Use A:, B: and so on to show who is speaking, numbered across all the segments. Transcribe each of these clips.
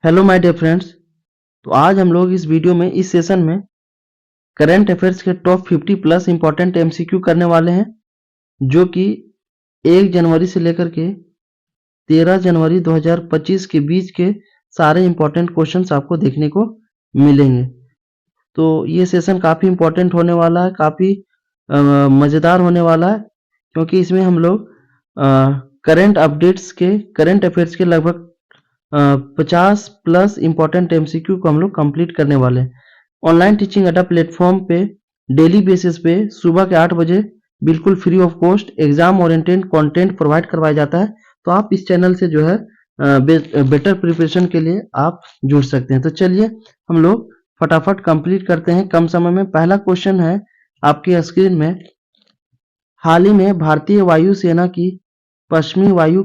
A: Hello my dear friends. तो आज हम लोग इस वीडियो में इस सेशन में करंट अफेयर्स के टॉप 50 प्लस इंपॉर्टेंट एमसीक्यू करने वाले हैं, जो कि 1 जनवरी से लेकर के 13 जनवरी 2025 के बीच के सारे इंपॉर्टेंट क्वेश्चंस आपको देखने को मिलेंगे। तो ये सेशन काफ़ी इंपॉर्टेंट होने वाला है, काफ़ी मज़ेदार होने वाला है, क्योंकि इसमें हम लोग करंट अफेयर्स के लगभग 50 प्लस इंपॉर्टेंट एमसीक्यू को हम लोग कंप्लीट करने वाले हैं। ऑनलाइन टीचिंग अड्डा प्लेटफॉर्म पे डेली बेसिस पे सुबह के 8 बजे बिल्कुल free of cost exam oriented content provide करवाया जाता है। तो आप इस चैनल से जो है बेटर प्रिपरेशन के लिए आप जुड़ सकते हैं। तो चलिए हम लोग फटाफट कंप्लीट करते हैं कम समय में। पहला क्वेश्चन है आपके स्क्रीन में, हाल ही में भारतीय वायुसेना की पश्चिमी वायु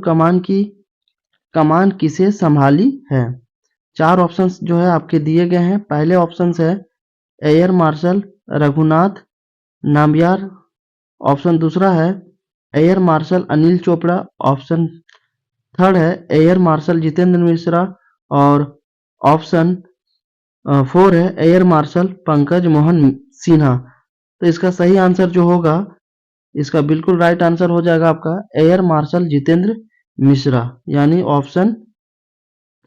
A: कमान किसे संभाली है? 4 ऑप्शंस जो है आपके दिए गए हैं। पहले ऑप्शंस है air marshal Raghunath Nambiar, option दूसरा है air marshal Anil Chopra, option third है एयर मार्शल जितेंद्र मिश्रा, और ऑप्शन 4 है एयर मार्शल पंकज मोहन सिन्हा। तो इसका सही आंसर जो होगा, इसका बिल्कुल राइट आंसर हो जाएगा आपका एयर मार्शल जितेंद्र मिश्रा, यानी ऑप्शन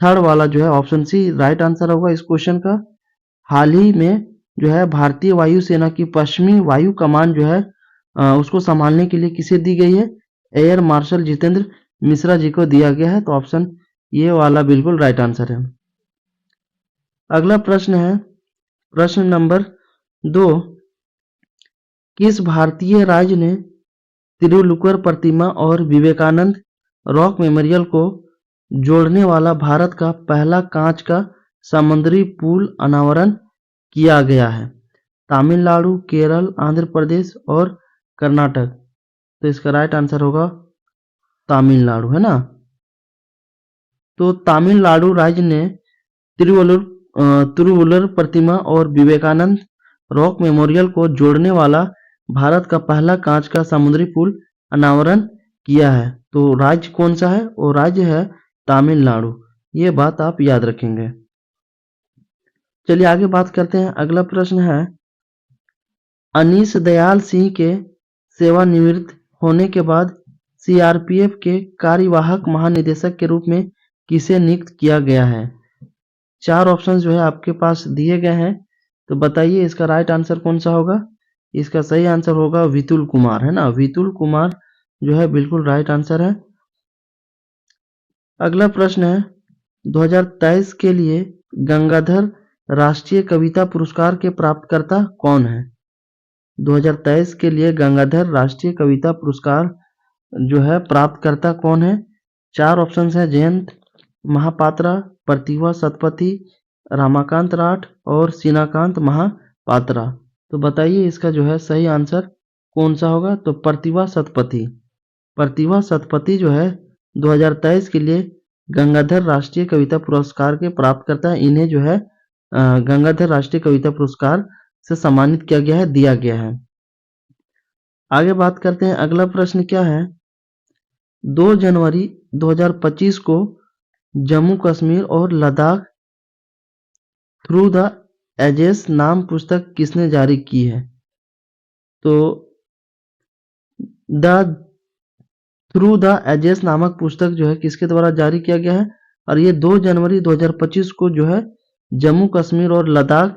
A: थर्ड वाला जो है ऑप्शन सी राइट आंसर होगा इस क्वेश्चन का। हाल ही में जो है भारतीय वायुसेना की पश्चिमी वायु कमान जो है उसको संभालने के लिए किसे दी गई है? एयर मार्शल जितेंद्र मिश्रा जी को दिया गया है। तो ऑप्शन ये वाला बिल्कुल राइट आंसर है। अगला प्रश्न है प्रश्न नंबर 2, किस भारतीय राज्य ने तिरुवल्लुवर प्रतिमा और विवेकानंद रॉक मेमोरियल को जोड़ने वाला भारत का पहला कांच का समुद्री पुल अनावरण किया गया है? तमिलनाडु, केरल, आंध्र प्रदेश और कर्नाटक। तो इसका राइट आंसर होगा तमिलनाडु, है ना। तो तमिलनाडु राज्य ने तिरुवल्लुवर प्रतिमा और विवेकानंद रॉक मेमोरियल को जोड़ने वाला भारत का पहला कांच का समुद्री पुल अनावरण किया है। तो राज्य कौन सा है? वो राज्य है तमिलनाडु। ये बात आप याद रखेंगे। चलिए आगे बात करते हैं। अगला प्रश्न है, अनीश दयाल सिंह के सेवानिवृत्त होने के बाद सीआरपीएफ के कार्यवाहक महानिदेशक के रूप में किसे नियुक्त किया गया है? 4 ऑप्शन जो है आपके पास दिए गए हैं। तो बताइए इसका राइट आंसर कौन सा होगा? इसका सही आंसर होगा वितुल कुमार, है ना। वितुल कुमार जो है बिल्कुल राइट आंसर है। अगला प्रश्न है, 2023 के लिए गंगाधर राष्ट्रीय कविता पुरस्कार के प्राप्तकर्ता कौन है? 2023 के लिए गंगाधर राष्ट्रीय कविता पुरस्कार जो है प्राप्तकर्ता कौन है? 4 ऑप्शन है जयंत महापात्रा, प्रतिभा सतपथी, रमाकांत राठ और सीनाकांत महापात्रा। तो बताइए इसका जो है सही आंसर कौन सा होगा? तो प्रतिभा सतपथी। प्रतिभा सतपथी जो है 2023 के लिए गंगाधर राष्ट्रीय कविता पुरस्कार के प्राप्तकर्ता है। इन्हें जो है गंगाधर राष्ट्रीय कविता पुरस्कार से सम्मानित किया गया है, दिया गया है। आगे बात करते हैं। अगला प्रश्न क्या है, 2 जनवरी 2025 को जम्मू कश्मीर और लद्दाख थ्रू द एजेस नाम पुस्तक किसने जारी की है? तो द थ्रू द एजेस नामक पुस्तक जो है किसके द्वारा जारी किया गया है? और ये 2 जनवरी 2025 को जो है जम्मू कश्मीर और लद्दाख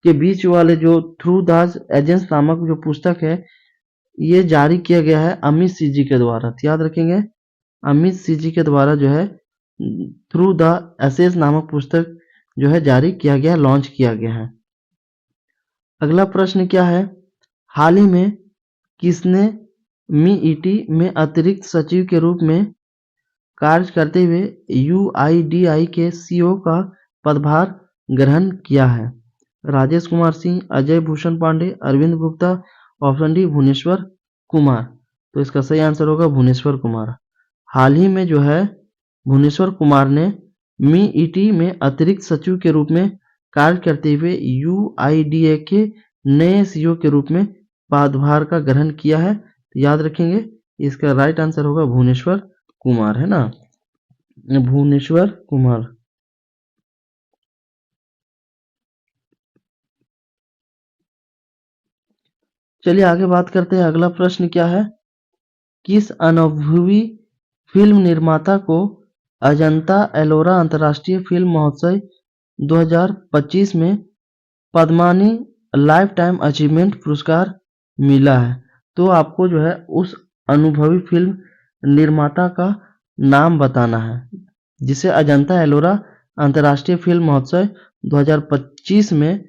A: के बीच वाले जो थ्रू द एजेंस नामक जो पुस्तक है, ये जारी किया गया है अमित सिंह जी के द्वारा। याद रखेंगे, अमित सिंह जी के द्वारा जो है थ्रू द एसेस नामक पुस्तक जो है जारी किया गया, लॉन्च किया गया है। अगला प्रश्न क्या है, हाल ही में किसने मीईटी में अतिरिक्त सचिव के रूप में कार्य करते हुए यूआईडीआई के सीईओ का पदभार ग्रहण किया है? Rajesh Kumar Singh, Ajay Bhushan Pandey, Arvind Gupta, option D Bhuvneshwar Kumar. तो इसका सही आंसर होगा भुवनेश्वर कुमार। हाल ही में जो है भुवनेश्वर कुमार ने मीईटी में अतिरिक्त सचिव के रूप में कार्य करते हुए यूआईडीए के नए सीईओ के रूप में पदभार का ग्रहण किया है। तो याद रखेंगे इसका राइट आंसर होगा भुवनेश्वर कुमार, है ना, भुवनेश्वर कुमार। चलिए आगे बात करते हैं। अगला प्रश्न क्या है, किस अनुभवी फिल्म निर्माता को अजंता एलोरा अंतर्राष्ट्रीय फिल्म महोत्सव 2025 में पद्मानी लाइफ टाइम अचीवमेंट पुरस्कार मिला है? तो आपको जो है उस अनुभवी फिल्म निर्माता का नाम बताना है जिसे अजंता एलोरा अंतर्राष्ट्रीय फिल्म महोत्सव 2025 में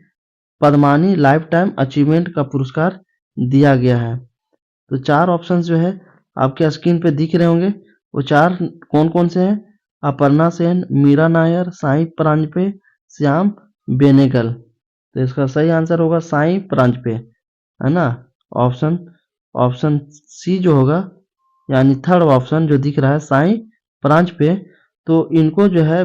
A: पद्मानी लाइफ टाइम अचीवमेंट का पुरस्कार दिया गया है। तो 4 ऑप्शंस जो है आपके स्क्रीन पे दिख रहे होंगे। वो 4 कौन-कौन से हैं? अपर्णा सेन, मीरा नायर, साईं परांजपे, श्याम बेनेगल। तो इसका सही आंसर होगा साईं परांजपे, है ना? ऑप्शन ऑप्शन सी जो होगा, यानी थर्ड ऑप्शन जो दिख रहा है साईं परांजपे। तो इनको जो है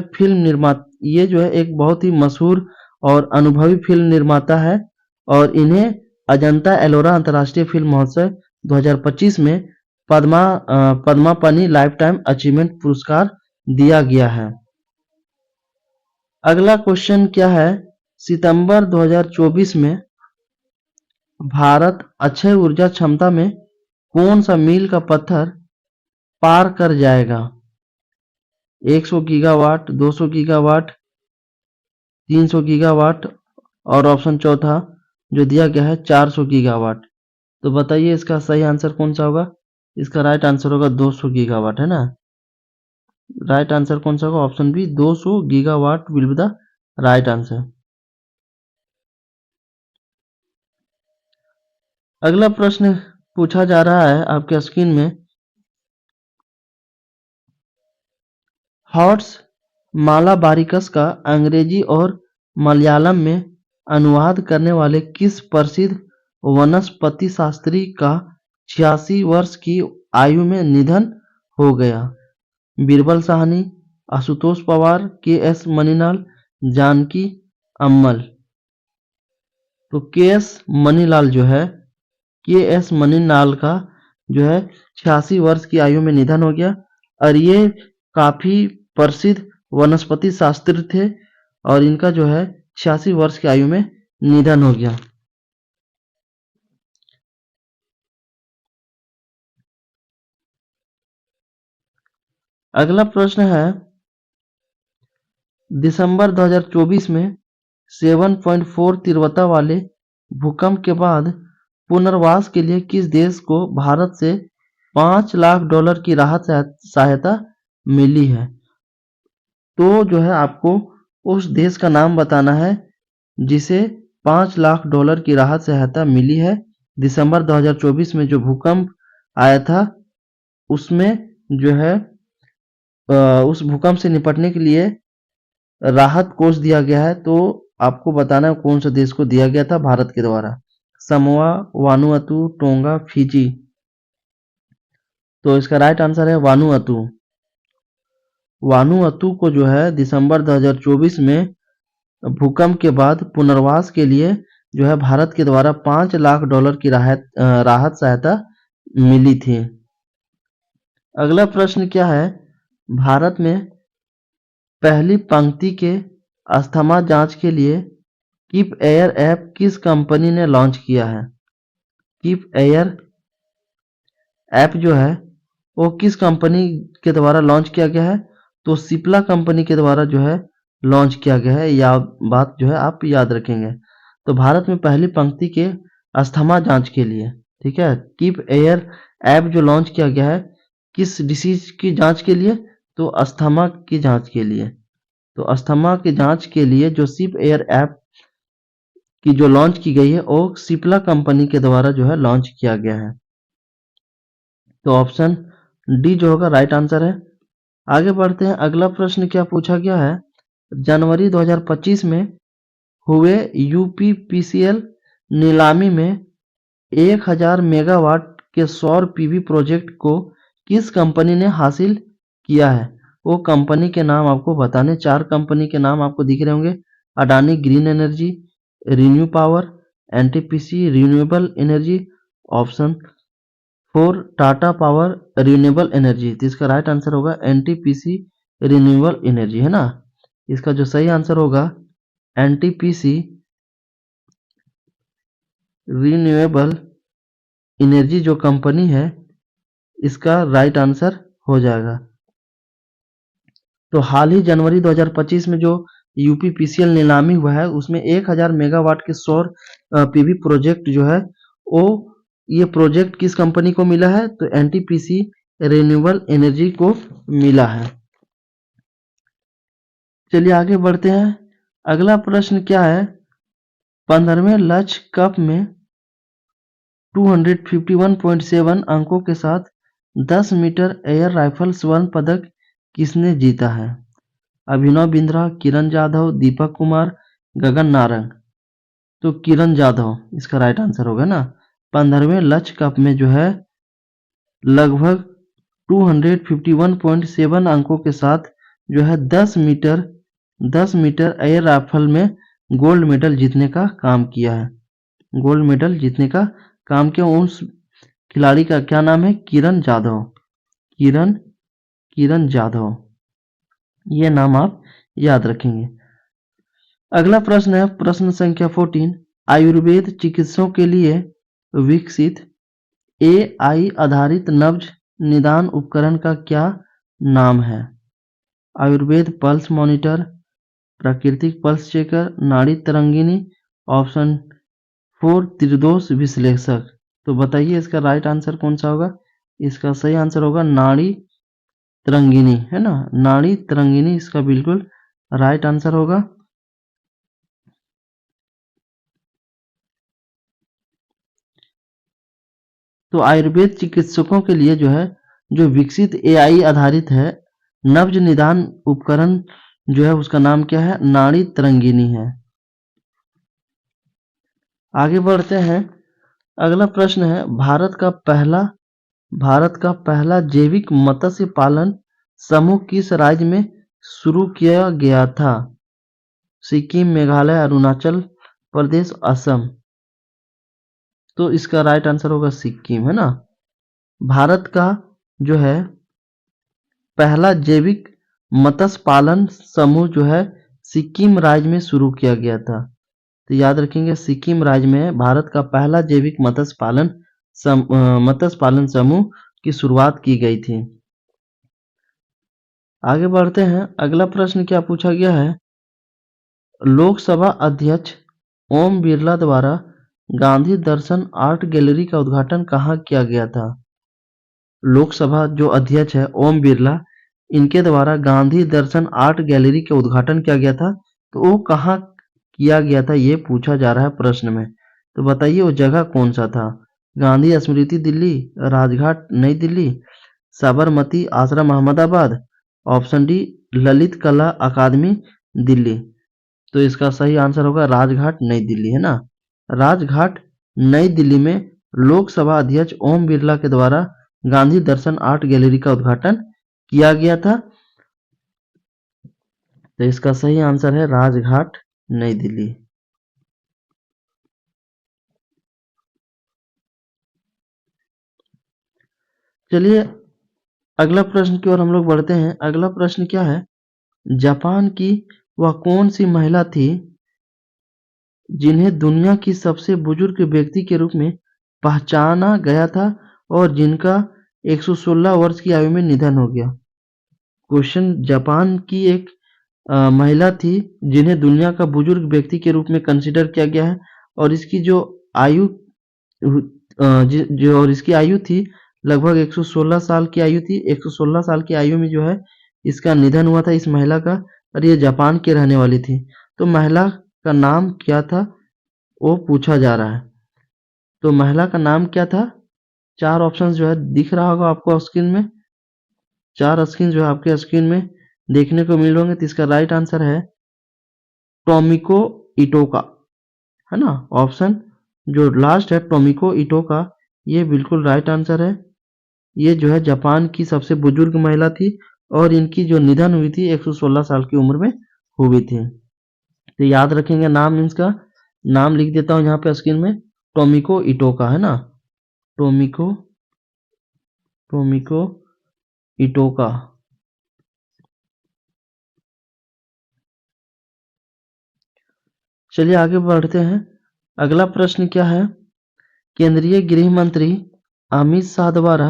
A: ये जो है एक बहुत ही मशहूर और अनुभवी फिल्म निर्माता है और इन्हें अजंता एलोरा अंतर्राष्ट्रीय फिल्म महोत्सव 2025 में पद्मापानी लाइफ टाइम अचीवमेंट पुरस्कार दिया गया है। अगला क्वेश्चन क्या है, सितंबर 2024 में भारत अक्षय ऊर्जा क्षमता में कौन सा मील का पत्थर पार कर जाएगा? 100 गीगावाट, 200 गीगावाट, 300 गीगावाट और ऑप्शन चौथा जो दिया गया है 400 गीगावाट। तो बताइए इसका सही आंसर कौन सा होगा? इसका राइट आंसर होगा 200 गीगावाट, है ना? राइट आंसर कौन सा होगा? Option B 200 gigawatt will be the right answer. अगला प्रश्न पूछा जा रहा है आपके स्क्रीन में, हॉर्स मालाबारिकस का अंग्रेजी और मलयालम में अनुवाद करने वाले किस प्रसिद्ध वनस्पति शास्त्री का 86 वर्ष की आयु में निधन हो गया? बीरबल साहनी, आशुतोष पवार, के एस मनीलाल, जानकी अम्मल। तो के एस मनीलाल जो है, के एस मनीलाल का जो है 86 वर्ष की आयु में निधन हो गया और ये काफी प्रसिद्ध वनस्पति शास्त्री थे और इनका जो है 86 वर्ष की आयु में निधन हो गया। अगला प्रश्न है, दिसंबर 2024 में 7.4 तीव्रता वाले भूकंप के बाद पुनर्वास के लिए किस देश को भारत से $5 लाख की राहत सहायता मिली है? तो जो है आपको उस देश का नाम बताना है जिसे $5 लाख की राहत सहायता मिली है। दिसंबर 2024 में जो भूकंप आया था उसमें जो है उस भूकंप से निपटने के लिए राहत कोष दिया गया है। तो आपको बताना है कौन सा देश को दिया गया था भारत के द्वारा। Samoa, Vanuatu, tonga, Fiji. तो इसका राइट आंसर है वानुअतु। वानुअतु को जो है दिसंबर 2024 में भूकंप के बाद पुनर्वास के लिए जो है भारत के द्वारा $5 लाख की राहत सहायता मिली थी। अगला प्रश्न क्या है, भारत में पहली पंक्ति के अस्थमा जांच के लिए कीप एयर ऐप किस कंपनी ने लॉन्च किया है? कीप एयर ऐप जो है वो किस कंपनी के द्वारा लॉन्च किया गया है? तो सिप्ला कंपनी के द्वारा जो है लॉन्च किया गया है। यह बात जो है आप याद रखेंगे। तो भारत में पहली पंक्ति के अस्थमा जांच के लिए, ठीक है, कीप एयर ऐप जो लॉन्च किया गया है किस डिसीज की जांच के लिए? तो अस्थमा की जांच के लिए। तो अस्थमा की जांच के लिए जो सिप एयर ऐप की जो लॉन्च की गई है वो सिप्ला कंपनी के द्वारा जो है लॉन्च किया गया है। तो ऑप्शन डी जो होगा राइट आंसर है। आगे बढ़ते हैं। अगला प्रश्न क्या पूछा गया है, जनवरी 2025 में हुए यूपीपीसीएल नीलामी में 1000 मेगावाट के सौर पीवी प्रोजेक्ट को किस कंपनी ने हासिल किया है? वो कंपनी के नाम आपको बताने, 4 कंपनी के नाम आपको दिख रहे होंगे। Adani green energy, renew power, NTPC renewable energy, option 4 Tata power renewable energy. तो इसका राइट आंसर होगा एनटीपीसी रिन्यूएबल एनर्जी, है ना? इसका जो सही आंसर होगा एनटीपीसी रिन्यूएबल एनर्जी जो कंपनी है इसका राइट आंसर हो जाएगा। तो हाल ही जनवरी 2025 में जो यूपीपीसीएल नीलामी हुआ है उसमें 1000 मेगावाट के सौर पीवी प्रोजेक्ट जो है वो ये प्रोजेक्ट किस कंपनी को मिला है? तो एनटीपीसी रिन्यूएबल एनर्जी को मिला है। चलिए आगे बढ़ते हैं। अगला प्रश्न क्या है? 15वें लक्ष्य कप में 251.7 अंकों के साथ 10 मीटर एयर राइफल स्वर्ण पदक किसने जीता है? अभिनव बिंद्रा, किरण जाधव, दीपक कुमार, गगन नारंग। तो किरण जाधव इसका राइट आंसर होगा ना। 15वें लक्ष्य कप में जो है लगभग 251.7 अंकों के साथ जो है 10 मीटर एयर राइफल में गोल्ड मेडल जीतने का काम किया है। गोल्ड मेडल जीतने का काम किया। उस खिलाड़ी का क्या नाम है? किरण जाधव। किरण जाधव, ये नाम आप याद रखेंगे। अगला प्रश्न है प्रश्न संख्या 14। आयुर्वेद चिकित्सकों के लिए विकसित एआई आधारित नब्ज निदान उपकरण का क्या नाम है? आयुर्वेद पल्स मॉनिटर, प्राकृतिक पल्स चेकर, नाड़ी तरंगिनी, ऑप्शन 4 त्रिदोष विश्लेषक। तो बताइए इसका राइट आंसर कौन सा होगा? इसका सही आंसर होगा नाड़ी तरंगिनी, है ना। नाड़ी तरंगिनी इसका बिल्कुल राइट आंसर होगा। तो आयुर्वेद चिकित्सकों के लिए जो है जो विकसित एआई आधारित है नब्ज निदान उपकरण जो है उसका नाम क्या है? नाड़ी तरंगिनी है। आगे बढ़ते हैं। अगला प्रश्न है भारत का पहला जैविक मत्स्य पालन समूह किस राज्य में शुरू किया गया था? सिक्किम, मेघालय, अरुणाचल प्रदेश, असम। तो इसका राइट आंसर होगा सिक्किम, है ना। भारत का जो है पहला जैविक मत्स्य पालन समूह जो है सिक्किम राज्य में शुरू किया गया था। तो याद रखेंगे सिक्किम राज्य में भारत का पहला जैविक मत्स्य पालन समूह की शुरुआत की गई थी। आगे बढ़ते हैं। अगला प्रश्न क्या पूछा गया है? लोकसभा अध्यक्ष ओम बिरला द्वारा गांधी दर्शन आर्ट गैलरी का उद्घाटन कहाँ किया गया था? लोकसभा जो अध्यक्ष है ओम बिरला, इनके द्वारा गांधी दर्शन आर्ट गैलरी का उद्घाटन किया गया था। तो वो कहाँ किया गया था ये पूछा जा रहा है प्रश्न में। तो बताइए वो जगह कौन सा था? गांधी स्मृति दिल्ली, राजघाट नई दिल्ली, साबरमती आश्रम अहमदाबाद, ऑप्शन डी ललित कला अकादमी दिल्ली। तो इसका सही आंसर होगा राजघाट नई दिल्ली, है ना। राजघाट नई दिल्ली में लोकसभा अध्यक्ष ओम बिरला के द्वारा गांधी दर्शन आर्ट गैलरी का उद्घाटन किया गया था। तो इसका सही आंसर है राजघाट नई दिल्ली। चलिए अगला प्रश्न की ओर हम लोग बढ़ते हैं। अगला प्रश्न क्या है? जापान की वह कौन सी महिला थी जिन्हें दुनिया की सबसे बुजुर्ग व्यक्ति के रूप में पहचाना गया था और जिनका 116 वर्ष की आयु में निधन हो गया? क्वेश्चन, जापान की एक महिला थी जिन्हें दुनिया का बुजुर्ग व्यक्ति के रूप में कंसिडर किया गया है और इसकी जो आयु जो और इसकी आयु थी लगभग 116 साल की आयु थी। 116 साल की आयु में जो है इसका निधन हुआ था इस महिला का और ये जापान की रहने वाली थी। तो महिला का नाम क्या था वो पूछा जा रहा है। तो महिला का नाम क्या था? 4 ऑप्शंस जो है दिख रहा होगा आपको स्क्रीन में। 4 स्क्रीन जो है आपके स्क्रीन में देखने को मिल होंगे। तो इसका राइट आंसर है टोमिको इटोका, है ना। ऑप्शन जो लास्ट है टोमिको इटोका, ये बिल्कुल राइट आंसर है। ये जो है जापान की सबसे बुजुर्ग महिला थी और इनकी जो निधन हुई थी 116 साल की उम्र में हुई थी। तो याद रखेंगे नाम, इसका नाम लिख देता हूँ यहाँ पे स्क्रीन में, टोमिको इटोका, है ना। टोमिको टोमिको इटोका। चलिए आगे बढ़ते हैं। अगला प्रश्न क्या है केंद्रीय गृह मंत्री अमित शाह द्वारा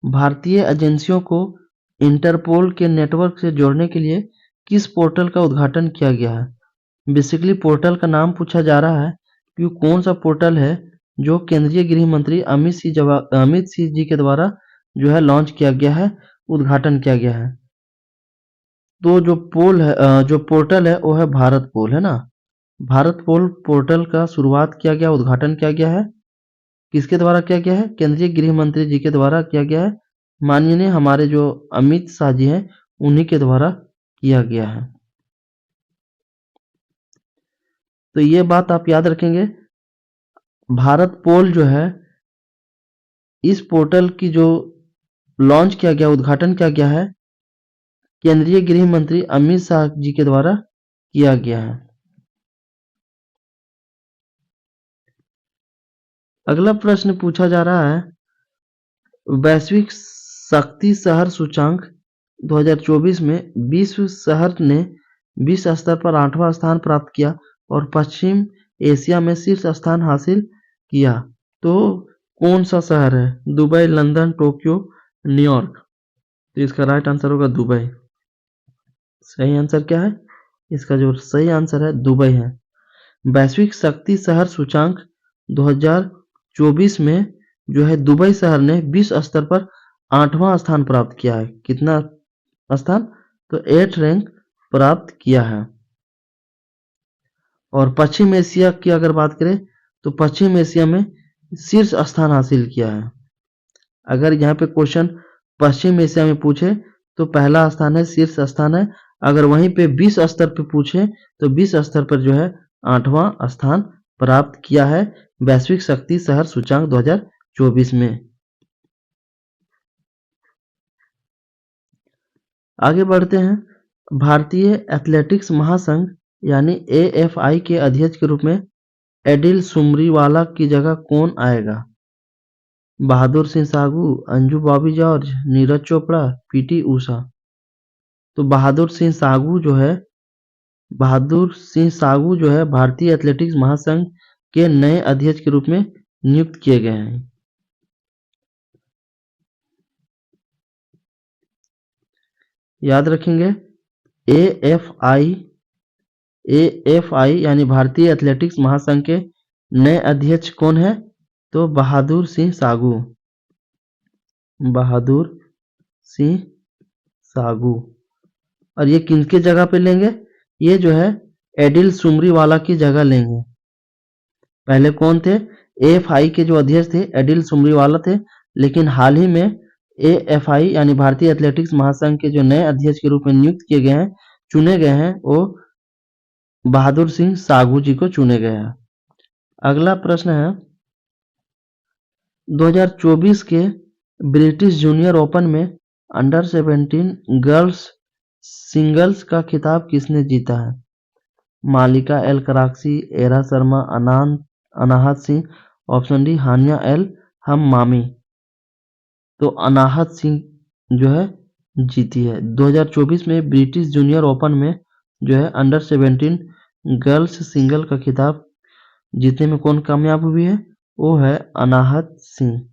A: भारतीय एजेंसियों को इंटरपोल के नेटवर्क से जोड़ने के लिए किस पोर्टल का उद्घाटन किया गया है? बेसिकली पोर्टल का नाम पूछा जा रहा है कि कौन सा पोर्टल है जो केंद्रीय गृह मंत्री अमित सिंह जी के द्वारा जो है लॉन्च किया गया है, उद्घाटन किया गया है। तो जो पोर्टल है वो है भारत पोल, है ना। भारत पोल पोर्टल का शुरुआत किया गया, उद्घाटन किया गया है, किसके द्वारा किया गया है? केंद्रीय गृह मंत्री जी के द्वारा किया गया है, माननीय हमारे जो अमित शाह जी हैं उन्हीं के द्वारा किया गया है। तो ये बात आप याद रखेंगे, भारत पोल जो है इस पोर्टल की जो लॉन्च किया गया, उद्घाटन किया गया है, केंद्रीय गृह मंत्री अमित शाह जी के द्वारा किया गया है। अगला प्रश्न पूछा जा रहा है, वैश्विक शक्ति शहर सूचांक 2024 में विश्व शहर ने विश्व स्तर पर 8वां स्थान प्राप्त किया और पश्चिम एशिया में शीर्ष स्थान हासिल किया। तो कौन सा शहर है? Dubai, London, Tokyo, New York. तो इसका राइट आंसर होगा दुबई। सही आंसर क्या है? इसका जो सही आंसर है दुबई है। वैश्विक शक्ति शहर सूचांक 2024 में जो है दुबई शहर ने विश्व स्तर पर 8वां स्थान प्राप्त किया है। कितना स्थान? तो 8 रैंक प्राप्त किया है। और पश्चिम एशिया की अगर बात करें तो पश्चिम एशिया में शीर्ष स्थान हासिल किया है। अगर यहाँ पे क्वेश्चन पश्चिम एशिया में पूछे तो पहला स्थान है, शीर्ष स्थान है। अगर वहीं पे विश्व स्तर पे पूछे तो विश्व स्तर पर जो है 8वां स्थान प्राप्त किया है वैश्विक शक्ति शहर सूचांक 2024 में। आगे बढ़ते हैं, भारतीय एथलेटिक्स महासंघ यानी AFI के अध्यक्ष के रूप में एडिल सुमरीवाला की जगह कौन आएगा? Bahadur Singh Sahu, Anju Bobby George, Neeraj Chopra, PT Usha. तो बहादुर सिंह साहू जो है भारतीय एथलेटिक्स महासंघ के नए अध्यक्ष के रूप में नियुक्त किए गए हैं। याद रखेंगे, AFI यानी भारतीय एथलेटिक्स महासंघ के नए अध्यक्ष कौन है? तो बहादुर सिंह साहू। और ये किनके जगह पे लेंगे? ये जो है एडिल सुमरीवाला की जगह लेंगे। पहले कौन थे? AFI के जो अध्यक्ष थे एडिल सुमरीवाला थे, लेकिन हाल ही में AFI यानी भारतीय एथलेटिक्स महासंघ के जो नए अध्यक्ष के रूप में नियुक्त किए गए हैं, चुने गए हैं, वो बहादुर सिंह साहू जी को चुने गए हैं। अगला प्रश्न है, 2024 के ब्रिटिश जूनियर ओपन में अंडर 17 गर्ल्स सिंगल्स का खिताब किसने जीता है? Malika El Karaxi, Era Sharma, Anahat Singh. Option D Hania El Hammamy. तो अनाहत सिंह जो है जीती है। 2024 में ब्रिटिश जूनियर ओपन में जो है अंडर 17 गर्ल्स सिंगल का खिताब जीतने में कौन कामयाब हुई है? वो है अनाहत सिंह।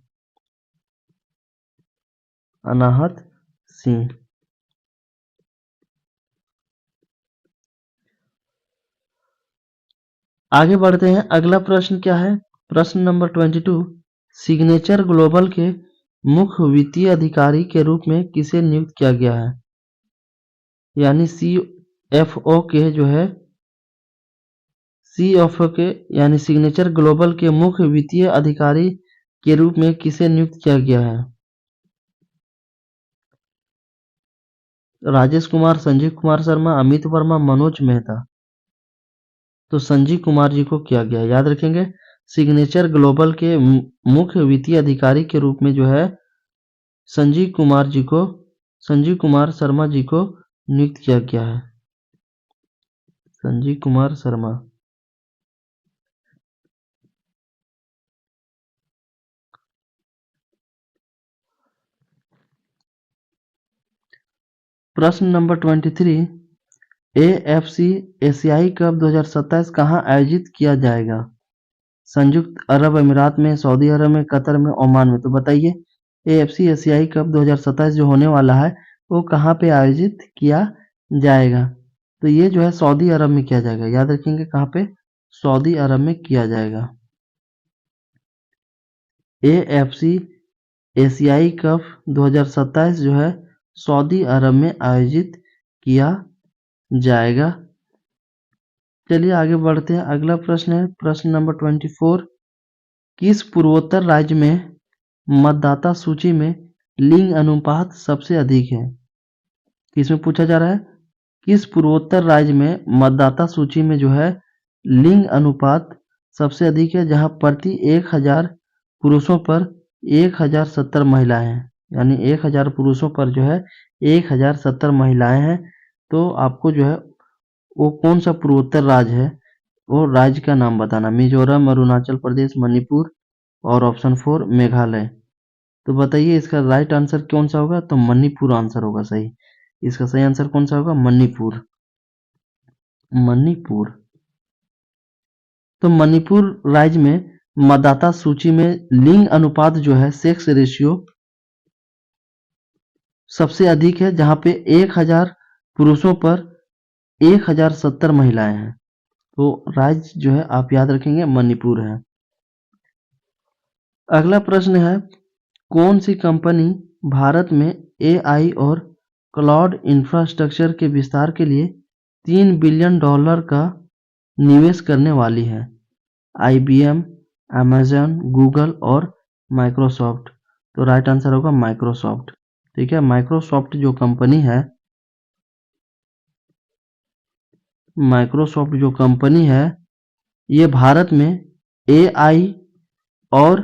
A: आगे बढ़ते हैं, अगला प्रश्न क्या है? प्रश्न नंबर 22, सिग्नेचर ग्लोबल के मुख्य वित्तीय अधिकारी के रूप में किसे नियुक्त किया गया है? यानी CFO के जो है CFO के यानी सिग्नेचर ग्लोबल के मुख्य वित्तीय अधिकारी के रूप में किसे नियुक्त किया गया है? राजेश कुमार, संजीव कुमार शर्मा, अमित वर्मा, मनोज मेहता। तो संजीव कुमार जी को किया गया। याद रखेंगे, सिग्नेचर ग्लोबल के मुख्य वित्तीय अधिकारी के रूप में जो है संजीव कुमार शर्मा जी को नियुक्त किया गया है। संजीव कुमार शर्मा। प्रश्न नंबर 23, AFC एशियाई कप 2027 कहाँ आयोजित किया जाएगा? संयुक्त अरब अमीरात में, सऊदी अरब में, कतर में, ओमान में। तो बताइए AFC एशियाई कप 2027 जो होने वाला है वो कहाँ पे आयोजित किया जाएगा? तो ये जो है सऊदी अरब में किया जाएगा। याद रखेंगे कहाँ पे? सऊदी अरब में किया जाएगा। AFC एशियाई कप 2027 जो है सऊदी अरब में आयोजित किया जाएगा। चलिए आगे बढ़ते हैं। अगला प्रश्न है प्रश्न नंबर 24। किस पूर्वोत्तर राज्य में मतदाता सूची में लिंग अनुपात सबसे अधिक है? किसमें पूछा जा रहा है? किस पूर्वोत्तर राज्य में मतदाता सूची में जो है लिंग अनुपात सबसे अधिक है, जहां प्रति 1000 पुरुषों पर 1070 महिलाएं हैं। यानी 1000 पुरुषों पर जो है 1070 महिलाएं हैं। तो आपको जो है वो कौन सा पूर्वोत्तर राज्य है वो राज्य का नाम बताना। मिजोरम, अरुणाचल प्रदेश, मणिपुर और ऑप्शन 4 मेघालय। तो बताइए इसका राइट आंसर कौन सा होगा? तो मणिपुर आंसर होगा सही। इसका सही आंसर कौन सा होगा? मणिपुर। मणिपुर। तो मणिपुर राज्य में मतदाता सूची में लिंग अनुपात जो है सेक्स रेशियो सबसे अधिक है, जहां पे 1000 पुरुषों पर 1070 महिलाएं हैं। तो राज्य जो है आप याद रखेंगे मणिपुर है। अगला प्रश्न है कौन सी कंपनी भारत में AI और क्लाउड इंफ्रास्ट्रक्चर के विस्तार के लिए $3 बिलियन का निवेश करने वाली है? IBM, Amazon, गूगल और माइक्रोसॉफ्ट। तो राइट आंसर होगा माइक्रोसॉफ्ट। ठीक है, माइक्रोसॉफ्ट जो कंपनी है, माइक्रोसॉफ्ट जो कंपनी है ये भारत में AI और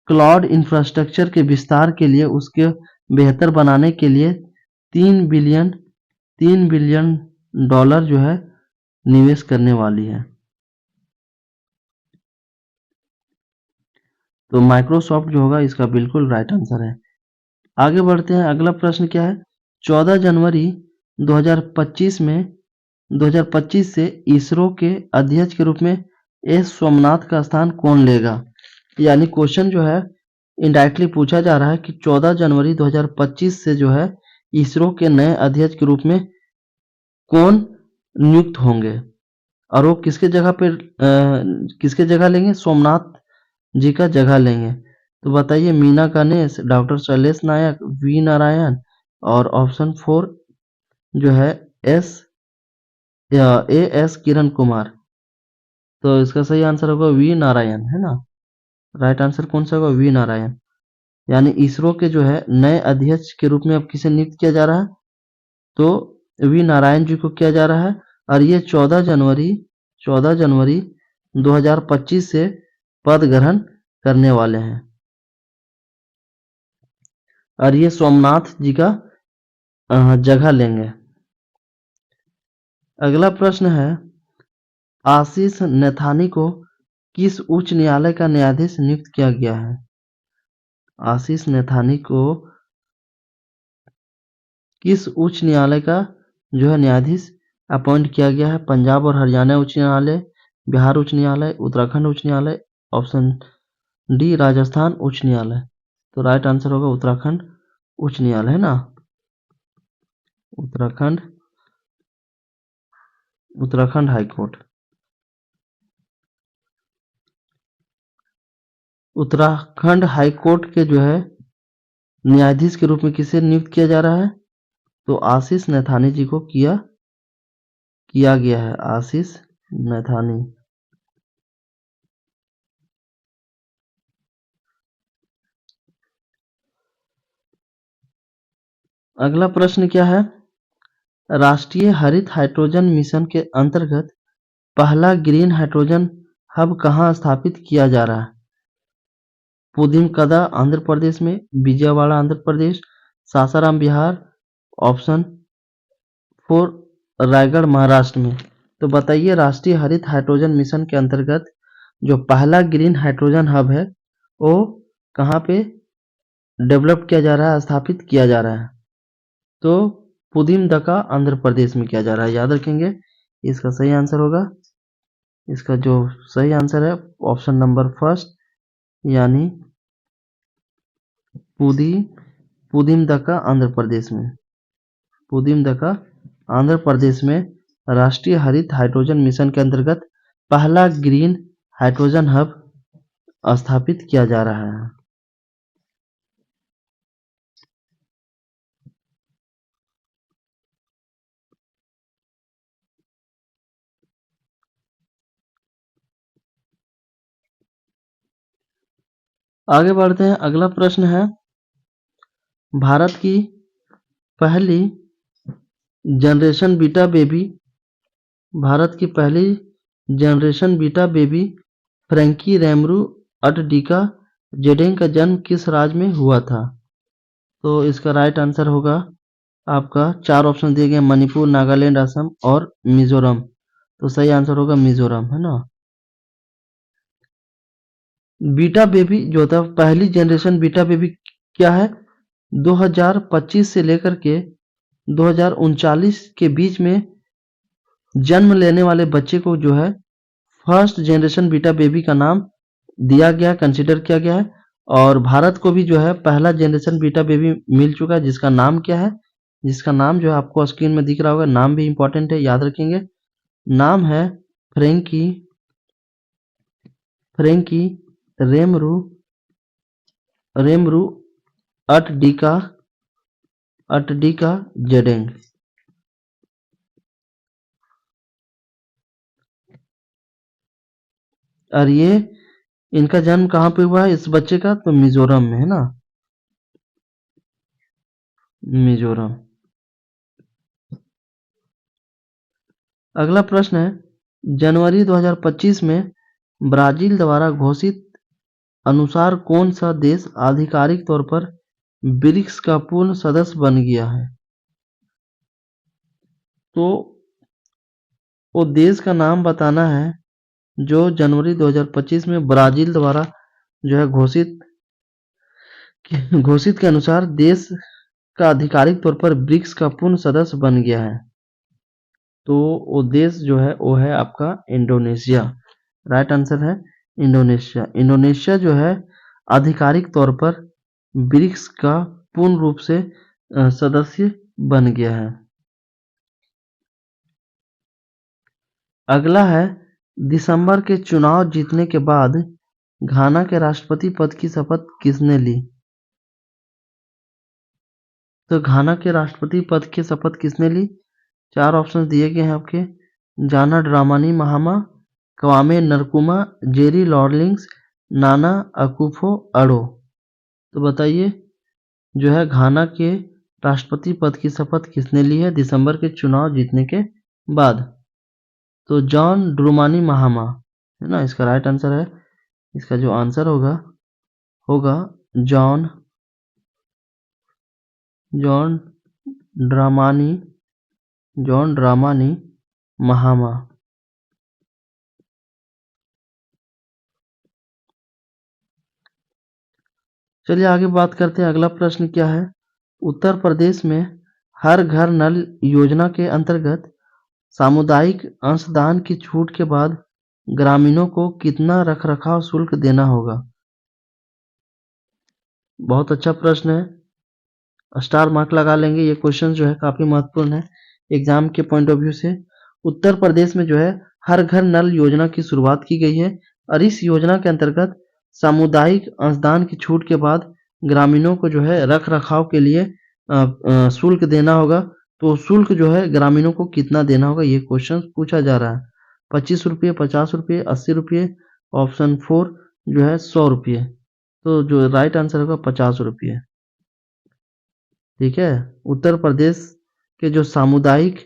A: क्लाउड इंफ्रास्ट्रक्चर के विस्तार के लिए, उसके बेहतर बनाने के लिए 3 बिलियन डॉलर जो है निवेश करने वाली है। तो माइक्रोसॉफ्ट जो होगा इसका बिल्कुल राइट आंसर है। आगे बढ़ते हैं। अगला प्रश्न क्या है? 14 जनवरी 2025 से इसरो के अध्यक्ष के रूप में एस सोमनाथ का स्थान कौन लेगा? यानी क्वेश्चन जो है इनडायरेक्टली पूछा जा रहा है कि 14 जनवरी 2025 से जो है इसरो के नए अध्यक्ष के रूप में कौन नियुक्त होंगे और वो किसके जगह लेंगे? सोमनाथ जी का जगह लेंगे। तो बताइए मीना गणेश, डॉक्टर शैलेश नायक, वी नारायण और ऑप्शन 4 जो है AS किरण कुमार। तो इसका सही आंसर होगा वी नारायण, है ना। राइट आंसर कौन सा होगा? वी नारायण। यानी इसरो के जो है नए अध्यक्ष के रूप में अब किसे नियुक्त किया जा रहा है? तो वी नारायण जी को किया जा रहा है और ये 14 जनवरी 2025 से पद ग्रहण करने वाले हैं और ये सोमनाथ जी का जगह लेंगे। अगला प्रश्न है आशीष नैथानी को किस उच्च न्यायालय का न्यायाधीश नियुक्त किया गया है? आशीष नैथानी को किस उच्च न्यायालय का जो है न्यायाधीश अपॉइंट किया गया है? पंजाब और हरियाणा उच्च न्यायालय, बिहार उच्च न्यायालय, उत्तराखंड उच्च न्यायालय, ऑप्शन डी राजस्थान उच्च न्यायालय। तो राइट आंसर होगा उत्तराखंड उच्च न्यायालय, है ना। Uttarakhand high court. Uttarakhand high court के जो है न्यायाधीश के रूप में किसे नियुक्त किया जा रहा है? तो आशीष नैथानी जी को किया गया है। आशीष नैथानी। अगला प्रश्न क्या है? राष्ट्रीय हरित हाइड्रोजन मिशन के अंतर्गत पहला ग्रीन हाइड्रोजन हब कहाँ स्थापित किया जा रहा है? पुदिमकदा आंध्र प्रदेश में, विजयवाड़ा आंध्र प्रदेश, सासाराम बिहार, ऑप्शन 4 रायगढ़ महाराष्ट्र में। तो बताइए राष्ट्रीय हरित हाइड्रोजन मिशन के अंतर्गत जो पहला ग्रीन हाइड्रोजन हब है वो कहाँ पे डेवलप किया जा रहा है, स्थापित किया जा रहा है? तो पुदिमदका आंध्र प्रदेश में किया जा रहा है। याद रखेंगे इसका सही आंसर होगा इसका जो सही आंसर है ऑप्शन नंबर फर्स्ट, यानी पुदीमदका आंध्र प्रदेश में। पुदीमदका आंध्र प्रदेश में राष्ट्रीय हरित हाइड्रोजन मिशन के अंतर्गत पहला ग्रीन हाइड्रोजन हब स्थापित किया जा रहा है। आगे बढ़ते हैं। अगला प्रश्न है, भारत की पहली जनरेशन बीटा बेबी भारत की पहली जनरेशन बीटा बेबी फ्रैंकी रेमरू अटडिका जेडेंग का जन्म किस राज्य में हुआ था? तो इसका राइट आंसर होगा आपका, 4 ऑप्शन दिए गए, मणिपुर, नागालैंड, असम और मिजोरम। तो सही आंसर होगा मिजोरम, है ना। बीटा बेबी जो होता है, पहली जनरेशन बीटा बेबी क्या है? 2025 से लेकर के 2039 के बीच में जन्म लेने वाले बच्चे को जो है फर्स्ट जनरेशन बीटा बेबी का नाम दिया गया, कंसिडर किया गया है। और भारत को भी जो है पहला जनरेशन बीटा बेबी मिल चुका है, जिसका नाम क्या है? जिसका नाम जो है आपको स्क्रीन में दिख रहा होगा, नाम भी इंपॉर्टेंट है, याद रखेंगे। नाम है फ्रेंकी फ्रेंकी रेमरू रेमरू अटडिका जेडेंग। और ये इनका जन्म कहाँ पे हुआ है इस बच्चे का? तो मिजोरम में, है ना, मिजोरम। अगला प्रश्न है, जनवरी 2025 में ब्राजील द्वारा घोषित अनुसार कौन सा देश आधिकारिक तौर पर ब्रिक्स का पूर्ण सदस्य बन गया है? तो वो देश का नाम बताना है जो जनवरी 2025 में ब्राजील द्वारा जो है घोषित के अनुसार देश का आधिकारिक तौर पर ब्रिक्स का पूर्ण सदस्य बन गया है। तो वो देश जो है वो है आपका इंडोनेशिया। राइट आंसर है इंडोनेशिया। इंडोनेशिया जो है आधिकारिक तौर पर ब्रिक्स का पूर्ण रूप से सदस्य बन गया है। अगला है, दिसंबर के चुनाव जीतने के बाद घाना के राष्ट्रपति पद की शपथ किसने ली? तो घाना के राष्ट्रपति पद की शपथ किसने ली? 4 ऑप्शन दिए गए हैं आपके, जाना ड्रामानी महामा, क्वामे नरकुमा, जेरी लॉर्लिंग्स, नाना अकुफो अडो। तो बताइए, जो है घाना के राष्ट्रपति पद की शपथ किसने ली है दिसंबर के चुनाव जीतने के बाद? तो जॉन ड्रूमानी महामा, है ना, इसका राइट आंसर है। इसका जो आंसर होगा होगा जॉन जॉन ड्रामानी महामा। चलिए आगे बात करते हैं। अगला प्रश्न क्या है, उत्तर प्रदेश में हर घर नल योजना के अंतर्गत सामुदायिक अंशदान की छूट के बाद ग्रामीणों को कितना रखरखाव शुल्क देना होगा? बहुत अच्छा प्रश्न है, स्टार मार्क लगा लेंगे। ये क्वेश्चन जो है काफी महत्वपूर्ण है एग्जाम के पॉइंट ऑफ व्यू से। उत्तर प्रदेश में जो है हर घर नल योजना की शुरुआत की गई है और इस योजना के अंतर्गत सामुदायिक अंशदान की छूट के बाद ग्रामीणों को जो है रख रखाव के लिए शुल्क देना होगा। तो शुल्क जो है ग्रामीणों को कितना देना होगा, ये क्वेश्चन पूछा जा रहा है। 25 रुपये, 50 रुपये, 80 रुपये, ऑप्शन 4 जो है 100 रुपये। तो जो राइट आंसर होगा 50 रुपये। ठीक है, उत्तर प्रदेश के जो सामुदायिक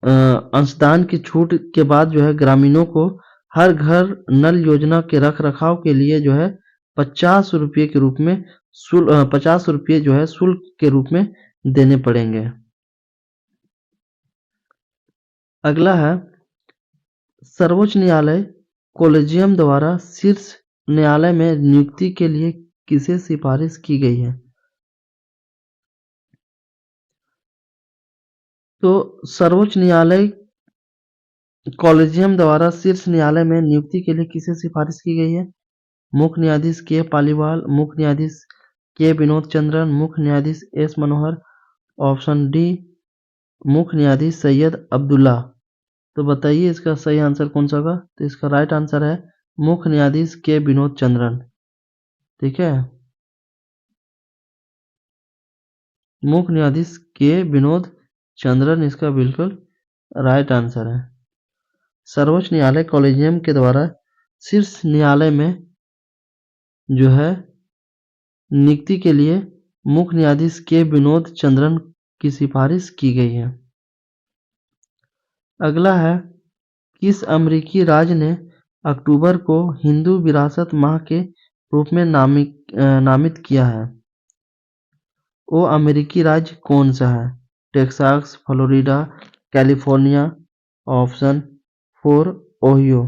A: अंशदान की छूट के बाद जो है ग्रामीणों को हर घर नल योजना के रख रखाव के लिए जो है 50 रुपये के रूप में 50 रुपये जो है शुल्क के रूप में देने पड़ेंगे। अगला है, सर्वोच्च न्यायालय कोलेजियम द्वारा शीर्ष न्यायालय में नियुक्ति के लिए किसे सिफारिश की गई है? तो सर्वोच्च न्यायालय कॉलेजियम द्वारा शीर्ष न्यायालय में नियुक्ति के लिए किसे सिफारिश की गई है? मुख्य न्यायाधीश के पालीवाल, मुख्य न्यायाधीश के विनोद चंद्रन, मुख्य न्यायाधीश एस मनोहर, ऑप्शन डी मुख्य न्यायाधीश सैयद अब्दुल्ला। तो बताइए इसका सही आंसर कौन सा होगा? तो इसका राइट आंसर है मुख्य न्यायाधीश के विनोद चंद्रन। ठीक है, मुख्य न्यायाधीश के विनोद चंद्रन इसका बिल्कुल राइट आंसर है। सर्वोच्च न्यायालय कॉलेजियम के द्वारा शीर्ष न्यायालय में जो है नियुक्ति के लिए मुख्य न्यायाधीश के विनोद चंद्रन की सिफारिश की गई है। अगला है, किस अमेरिकी राज्य ने अक्टूबर को हिंदू विरासत माह के रूप में नामित किया है? वो अमेरिकी राज्य कौन सा है? Texas, Florida, California, option 4 Ohio.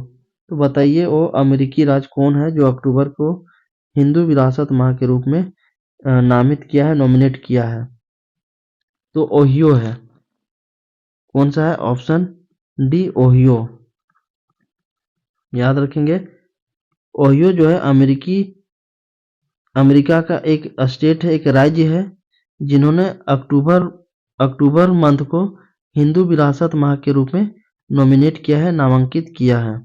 A: तो बताइए वो अमेरिकी राज्य कौन है जो अक्टूबर को हिंदू विरासत माह के रूप में नामित किया है, नॉमिनेट किया है? तो ओहियो है। कौन सा है? Option D Ohio. याद रखेंगे, ओहियो जो है अमेरिका का एक स्टेट है, एक राज्य है जिन्होंने अक्टूबर मंथ को हिंदू विरासत माह के रूप में नॉमिनेट किया है, नामांकित किया है।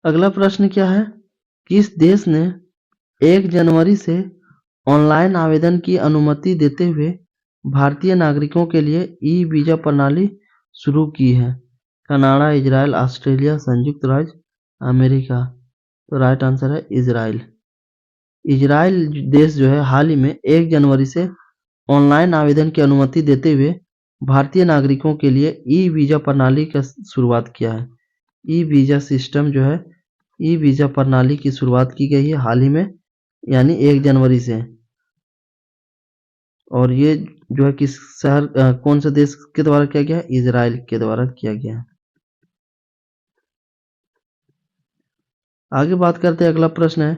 A: अगला प्रश्न क्या है? किस देश ने 1 जनवरी से ऑनलाइन आवेदन की अनुमति देते हुए भारतीय नागरिकों के लिए ई-वीजा प्रणाली शुरू की है? कनाडा, इजराइल, ऑस्ट्रेलिया, संयुक्त राज्य अमेरिका। तो राइट आंसर है इजराइल। इजराइल देश जो है हाल ही में 1 जनवरी से ऑनलाइन आवेदन की अनुमति देते हुए भारतीय नागरिकों के लिए ई-वीजा प्रणाली का शुरुआत किया है। ई-वीजा सिस्टम जो है, ई-वीजा प्रणाली की शुरुआत की गई है हाल ही में, यानी 1 जनवरी से। और ये जो है किस शहर कौन से देश के द्वारा किया गया है? इजराइल के द्वारा किया गया है। आगे बात करते हैं, अगला प्रश्न है,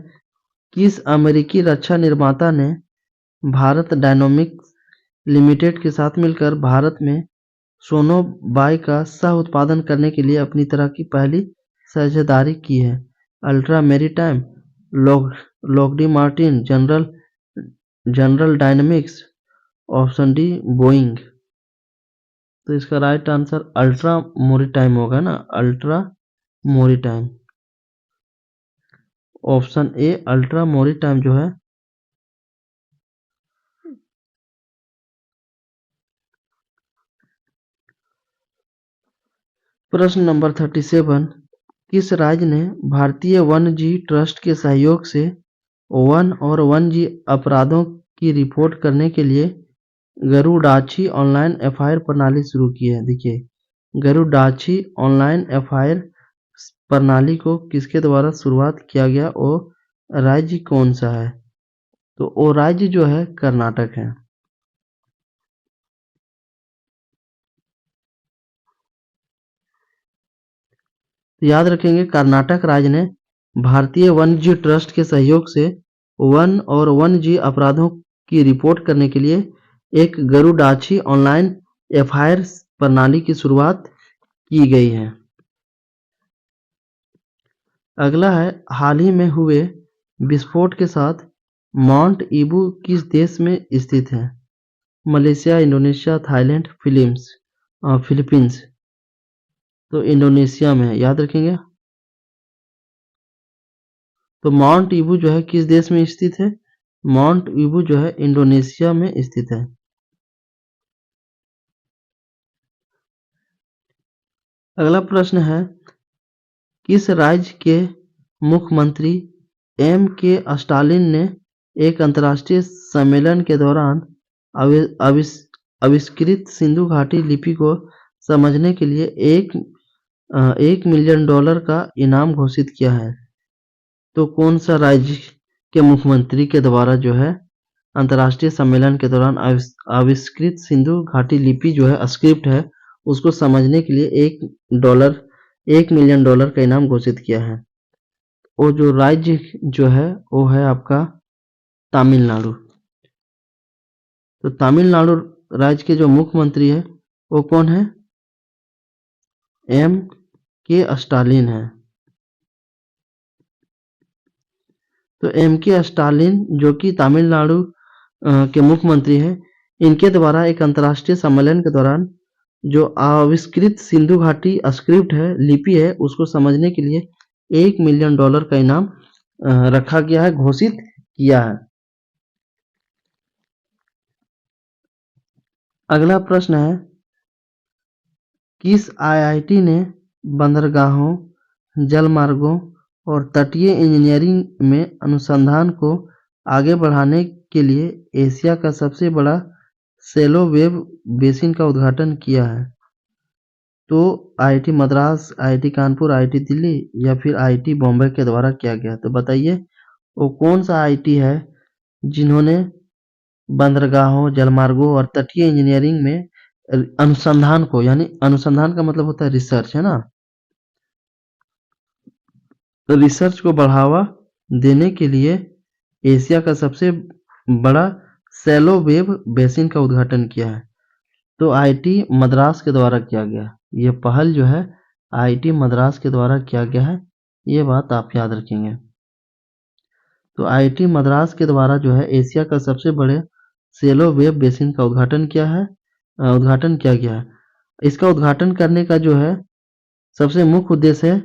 A: किस अमेरिकी रक्षा निर्माता ने भारत डायनामिक्स लिमिटेड के साथ मिलकर भारत में सोनोबाई का सह उत्पादन करने के लिए अपनी तरह की पहली साझेदारी की है? Ultra maritime, Lockheed Martin, general dynamics, option D Boeing. तो इसका राइट आंसर अल्ट्रा मैरीटाइम होगा ना, ultra maritime. Option A ultra maritime जो है प्रश्न नंबर 37, किस राज्य ने भारतीय वन्यजीव ट्रस्ट के सहयोग से वन और वन्यजीव अपराधों की रिपोर्ट करने के लिए गरुडाची ऑनलाइन एफआईआर प्रणाली शुरू की है? देखिए, गरुडाची ऑनलाइन एफआईआर प्रणाली को किसके द्वारा शुरुआत किया गया, और राज्य कौन सा है? तो वो राज्य जो है कर्नाटक है। याद रखेंगे, कर्नाटक राज्य ने भारतीय वन्यजीव ट्रस्ट के सहयोग से वन और वन्यजीव अपराधों की रिपोर्ट करने के लिए एक गरुडाची ऑनलाइन एफआईआर प्रणाली की शुरुआत की गई है। अगला है, हाल ही में हुए विस्फोट के साथ माउंट ईबू किस देश में स्थित है? Malaysia, Indonesia, Thailand, Philippines. तो इंडोनेशिया में है, याद रखेंगे। तो माउंट ईबू जो है किस देश में स्थित है? माउंट ईबू जो है इंडोनेशिया में स्थित है। अगला प्रश्न है, किस राज्य के मुख्यमंत्री एम के स्टालिन ने एक अंतर्राष्ट्रीय सम्मेलन के दौरान आविष्कृत सिंधु घाटी लिपि को समझने के लिए $1 मिलियन का इनाम घोषित किया है? तो कौन सा राज्य के मुख्यमंत्री के द्वारा जो है अंतर्राष्ट्रीय सम्मेलन के दौरान आविष्कृत सिंधु घाटी लिपि जो है स्क्रिप्ट है, उसको समझने के लिए $1 $1 मिलियन का इनाम घोषित किया है। वो जो राज्य जो है वो है आपका तमिलनाडु। तो तमिलनाडु राज्य के जो मुख्यमंत्री है वो कौन है? M.K. स्टालिन है। तो M.K. स्टालिन जो कि तमिलनाडु के मुख्यमंत्री हैं, इनके द्वारा एक अंतर्राष्ट्रीय सम्मेलन के दौरान जो आविष्कृत सिंधु घाटी स्क्रिप्ट है, लिपि है, उसको समझने के लिए $1 मिलियन का इनाम रखा गया है, घोषित किया है। अगला प्रश्न है, किस IIT ने बंदरगाहों, जलमार्गों और तटीय इंजीनियरिंग में अनुसंधान को आगे बढ़ाने के लिए एशिया का सबसे बड़ा शैलो वेव बेसिन का उद्घाटन किया है? तो IIT Madras, IIT Kanpur, IIT Delhi या फिर IIT बॉम्बे के द्वारा किया गया। तो बताइए वो कौन सा IIT है जिन्होंने बंदरगाहों, जलमार्गों और तटीय इंजीनियरिंग में अनुसंधान को, यानी अनुसंधान का मतलब होता है रिसर्च, है ना, तो रिसर्च को बढ़ावा देने के लिए एशिया का सबसे बड़ा शैलो वेव बेसिन का उद्घाटन किया है। तो IIT मद्रास के द्वारा किया गया। ये पहल जो है IIT मद्रास के द्वारा किया गया है, ये बात आप याद रखेंगे। तो IIT मद्रास के द्वारा जो है एशिया का सबसे बड़े शैलो वेव बेसिन का उद्घाटन किया गया है। इसका उद्घाटन करने का जो है सबसे मुख्य उद्देश्य है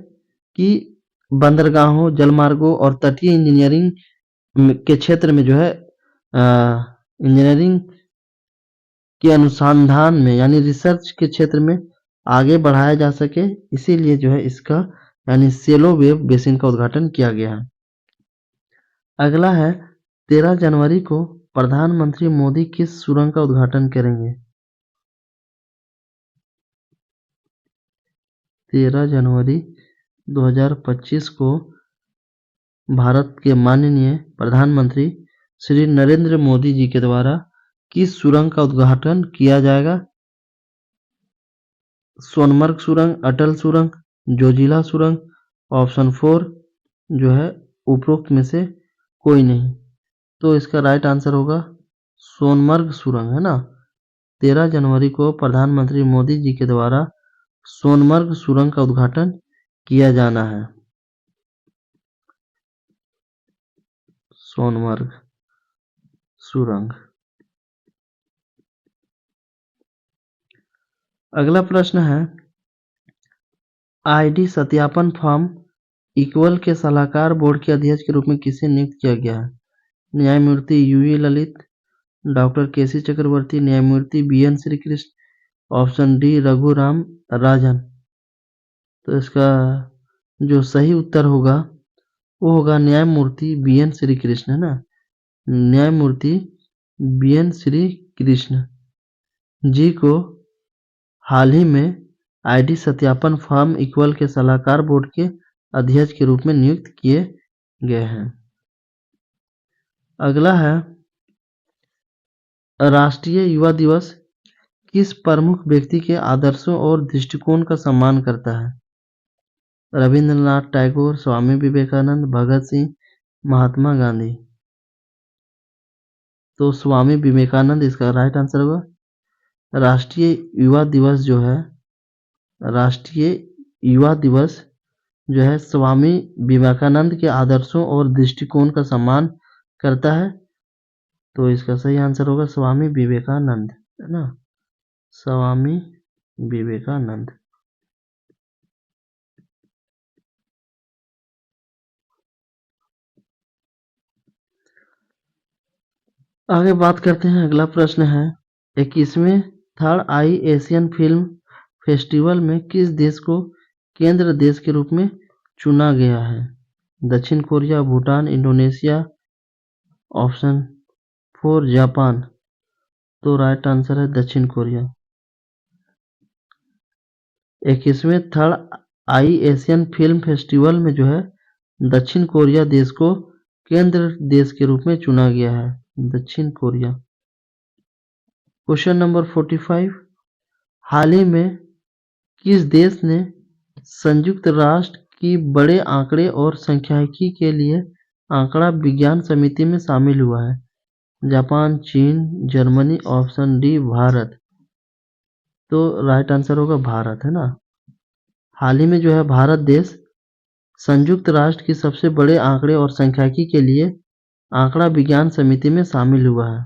A: कि बंदरगाहों, जलमार्गों और तटीय इंजीनियरिंग के क्षेत्र में जो है इंजीनियरिंग के अनुसंधान में, यानी रिसर्च के क्षेत्र में आगे बढ़ाया जा सके, इसीलिए जो है इसका यानी शैलो वेव बेसिन का उद्घाटन किया गया है। अगला है, 13 जनवरी को प्रधानमंत्री मोदी किस सुरंग का उद्घाटन करेंगे? 13 जनवरी 2025 को भारत के माननीय प्रधानमंत्री श्री नरेंद्र मोदी जी के द्वारा किस सुरंग का उद्घाटन किया जाएगा? सोनमर्ग सुरंग, अटल सुरंग, जोजिला सुरंग, ऑप्शन 4 जो है उपरोक्त में से कोई नहीं। तो इसका राइट आंसर होगा सोनमर्ग सुरंग, है ना। 13 जनवरी को प्रधानमंत्री मोदी जी के द्वारा सोनमर्ग सुरंग का उद्घाटन किया जाना है। सोनमर्ग सुरंग। अगला प्रश्न है, ID सत्यापन फॉर्म इक्वल के सलाहकार बोर्ड के अध्यक्ष के रूप में किसे नियुक्त किया गया है? न्यायमूर्ति UA Lalit, doctor KC Chakravarti, न्यायमूर्ति BN Srikrishna, option D Raghuram Rajan. तो इसका जो सही उत्तर होगा वो होगा न्यायमूर्ति BN श्रीकृष्ण, है ना। न्यायमूर्ति BN श्रीकृष्ण जी को हाल ही में ID सत्यापन फॉर्म इक्वल के सलाहकार बोर्ड के अध्यक्ष के रूप में नियुक्त किए गए हैं। अगला है, राष्ट्रीय युवा दिवस किस प्रमुख व्यक्ति के आदर्शों और दृष्टिकोण का सम्मान करता है? रविंद्रनाथ टैगोर, स्वामी विवेकानंद, भगत सिंह, महात्मा गांधी। तो स्वामी विवेकानंद इसका राइट आंसर होगा। राष्ट्रीय युवा दिवस जो है, राष्ट्रीय युवा दिवस जो है स्वामी विवेकानंद के आदर्शों और दृष्टिकोण का सम्मान करता है। तो इसका सही आंसर होगा स्वामी विवेकानंद, है ना, स्वामी विवेकानंद। आगे बात करते हैं। अगला प्रश्न है, 21वें थर्ड आई एशियन फिल्म फेस्टिवल में किस देश को केंद्र देश के रूप में चुना गया है? दक्षिण Korea, Bhutan, Indonesia, option 4 Japan. तो राइट आंसर है दक्षिण कोरिया। 21वें थर्ड आई एशियन फिल्म फेस्टिवल में जो है दक्षिण कोरिया देश को केंद्र देश के रूप में चुना गया है, दक्षिण कोरिया। क्वेश्चन नंबर 45, हाल ही में किस देश ने संयुक्त राष्ट्र की बड़े आंकड़े और सांख्यिकी के लिए आंकड़ा विज्ञान समिति में शामिल हुआ है? जापान, चीन, जर्मनी, ऑप्शन डी भारत। तो राइट आंसर होगा भारत, है ना। हाल ही में जो है भारत देश संयुक्त राष्ट्र की सबसे बड़े आंकड़े और सांख्यिकी के लिए आंकड़ा विज्ञान समिति में शामिल हुआ है।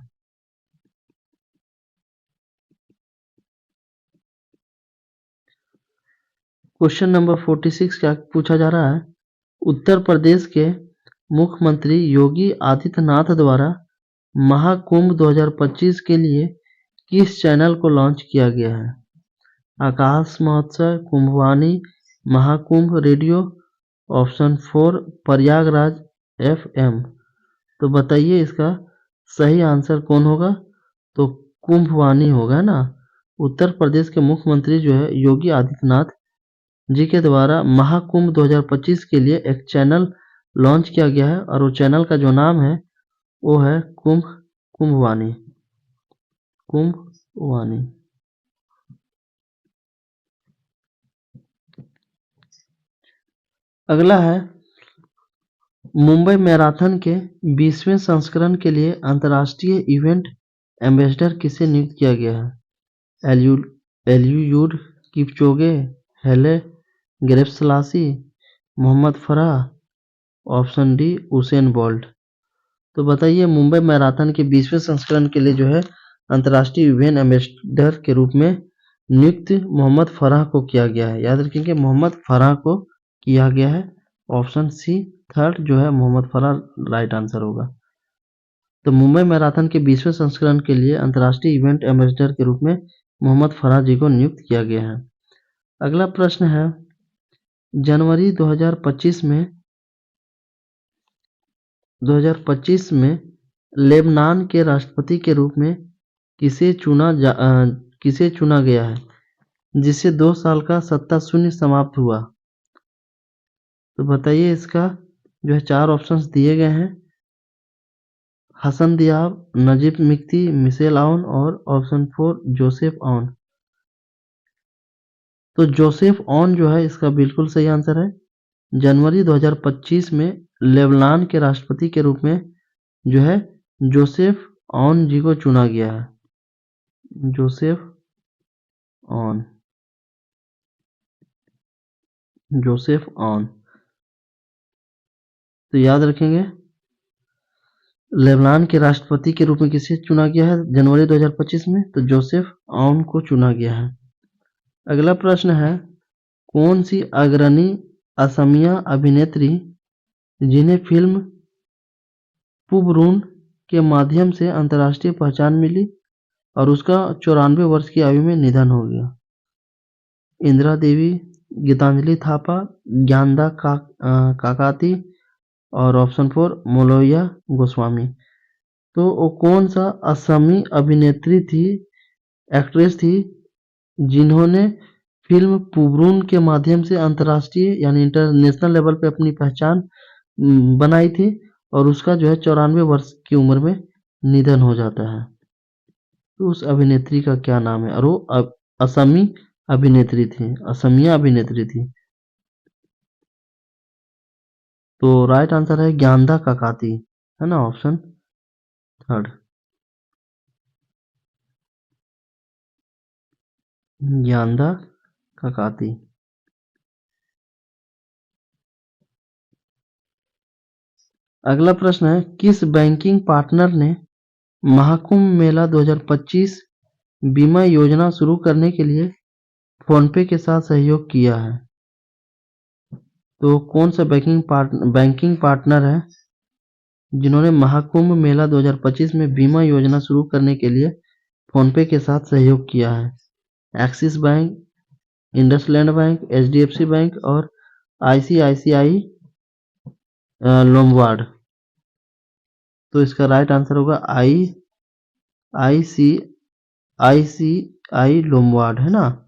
A: क्वेश्चन नंबर 46 क्या पूछा जा रहा है? उत्तर प्रदेश के मुख्यमंत्री योगी आदित्यनाथ द्वारा महाकुंभ 2025 के लिए किस चैनल को लॉन्च किया गया है? आकाश महोत्सव, Kumbhvani, Mahakumbh radio, option 4 Prayagraj FM। तो बताइए इसका सही आंसर कौन होगा? तो कुंभवाणी होगा ना। उत्तर प्रदेश के मुख्यमंत्री जो है योगी आदित्यनाथ जी के द्वारा महाकुंभ 2025 के लिए एक चैनल लॉन्च किया गया है और वो चैनल का जो नाम है वो है कुंभवाणी। कुंभवाणी। अगला है मुंबई मैराथन के 20वें संस्करण के लिए अंतर्राष्ट्रीय इवेंट एम्बेसडर किसे नियुक्त किया गया है? Eliud Kipchoge, Haile Gebrselassie, Mohamed Farah, option D Usain Bolt. तो बताइए मुंबई मैराथन के 20वें संस्करण के लिए जो है अंतर्राष्ट्रीय इवेंट एम्बेसडर के रूप में नियुक्त मोहम्मद फराह को किया गया है। याद रखेंगे मोहम्मद फराह को किया गया है। ऑप्शन सी थर्ड जो है मोहम्मद फराह राइट आंसर होगा। तो मुंबई मैराथन के 20वें संस्करण के लिए अंतर्राष्ट्रीय इवेंट एम्बेसडर के रूप में मोहम्मद फराह जी को नियुक्त किया गया है। अगला प्रश्न है जनवरी 2025 में लेबनान के राष्ट्रपति के रूप में किसे चुना गया है जिससे 2 साल का सत्ता शून्य समाप्त हुआ? तो बताइए इसका जो है 4 ऑप्शंस दिए गए हैं। हसन दियाब, नजीब मिक्ती, मिशेल आउन और ऑप्शन 4 जोसेफ ऑन। तो जोसेफ ऑन जो है इसका बिल्कुल सही आंसर है। जनवरी 2025 में लेबनान के राष्ट्रपति के रूप में जो है जोसेफ ऑन जी को चुना गया है। Joseph on. Joseph on. तो याद रखेंगे लेबनान के राष्ट्रपति के रूप में किसे चुना गया है जनवरी 2025 में? तो जोसेफ ऑन को चुना गया है। अगला प्रश्न है कौन सी अग्रणी असमिया अभिनेत्री जिन्हें फिल्म पुबरून के माध्यम से अंतर्राष्ट्रीय पहचान मिली और उसका 94 वर्ष की आयु में निधन हो गया? इंदिरा देवी, गीतांजलि थापा, ज्ञानदा काकाती और ऑप्शन 4 मोलोया गोस्वामी। तो वो कौन सा असमी अभिनेत्री थी, एक्ट्रेस थी जिन्होंने फिल्म पुबरून के माध्यम से अंतर्राष्ट्रीय यानी इंटरनेशनल लेवल पे अपनी पहचान बनाई थी और उसका जो है 94 वर्ष की उम्र में निधन हो जाता है? तो उस अभिनेत्री का क्या नाम है? और वो असमी अभिनेत्री थी, असमिया अभिनेत्री थी। तो राइट आंसर है ज्ञानदा काकाती, है ना, ऑप्शन थर्ड ज्ञानदा काकाती। अगला प्रश्न है किस बैंकिंग पार्टनर ने महाकुंभ मेला 2025 बीमा योजना शुरू करने के लिए फोनपे के साथ सहयोग किया है? तो कौन सा बैंकिंग पार्टनर है जिन्होंने महाकुंभ मेला 2025 में बीमा योजना शुरू करने के लिए फोनपे के साथ सहयोग किया है? Axis bank, IndusInd bank, HDFC bank और ICICI लोम्बार्ड। तो इसका राइट आंसर होगा ICICI लोम्बार्ड, है ना।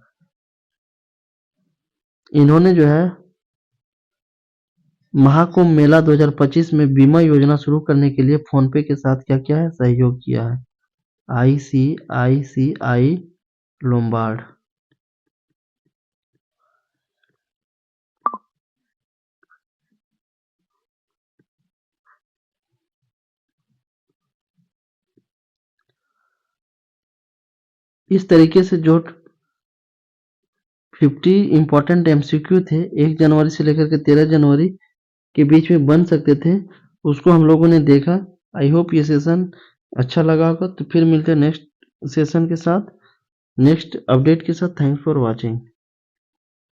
A: इन्होंने जो है महाकुंभ मेला 2025 में बीमा योजना शुरू करने के लिए फोनपे के साथ क्या किया है? सहयोग किया है। ICICI Lombard. इस तरीके से जो 50 इम्पोर्टेंट एमसीक्यू थे 1 जनवरी से लेकर के 13 जनवरी के बीच में बन सकते थे, उसको हम लोगों ने देखा। आई होप ये सेशन अच्छा लगा होगा। तो फिर मिलते हैं नेक्स्ट सेशन के साथ, नेक्स्ट अपडेट के साथ। Thanks for watching.